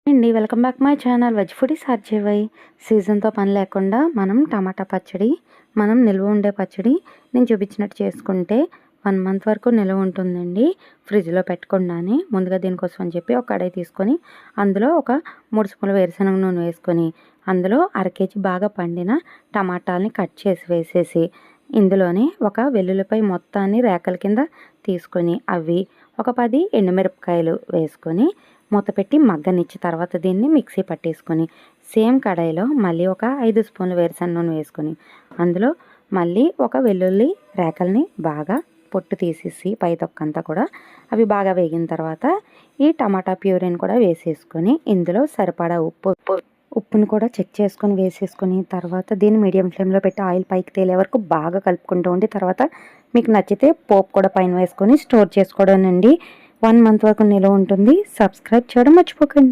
అండి welcome back my channel veg foodies RJY. సీజన్తో పని లేకుండా మనం టమాటా పచ్చడి, మనం నిల్వ ఉండే పచ్చడి నేను చూపించినట్టు చేసుకుంటే 1 మంత్ వరకు నిల్వ ఉంటుందండి. ఫ్రిడ్జ్లో పెట్టకుండానే. ముందుగా దీనికోసం అని చెప్పి ఒక కడాయి తీసుకొని అందులో ఒక 3 స్పూన్ల వేరుశనగ నూనె వేసుకొని అందులో 1/2 కేజీ బాగా పండిన టమాటాలని కట్ చేసి వేసేసి ఇందులోనే ఒక వెల్లుల్లిపాయ మొత్తాన్ని రేకల కింద తీసుకొని అవి ఒక 10 ఎండుమిరపకాయలు వేసుకొని మూత పెట్టి మగ్గనిచ్చి తర్వాత దీన్ని మిక్సీ పట్టేసుకొని సేమ్ కడాయిలో మళ్ళీ ఒక 5 స్పూన్ల వేరుశనగ నూనె వేసుకొని అందులో మళ్ళీ ఒక వెల్లుల్లి రేకల్ని బాగా పొట్టు తీసేసి పై తొక్కంతా కూడా అవి బాగా వేగిన తర్వాత ఈ టమాటా ప్యూరీని కూడా వేసేసుకొని ఇందులో సరిపడా ఉప్పుని కూడా చెక్ చేసుకొని వేసేసుకొని తర్వాత దీన్ని మీడియం ఫ్లేమ్లో పెట్టి ఆయిల్ పైకి తేలే వరకు బాగా కలుపుకుంటూ ఉండి తర్వాత మీకు నచ్చితే పోపు కూడా పైన వేసుకొని స్టోర్ చేసుకోవడం అండి. 1 మంత్ వరకు నిల్వ ఉంటుంది. సబ్స్క్రైబ్ చేయడం మర్చిపోకండి.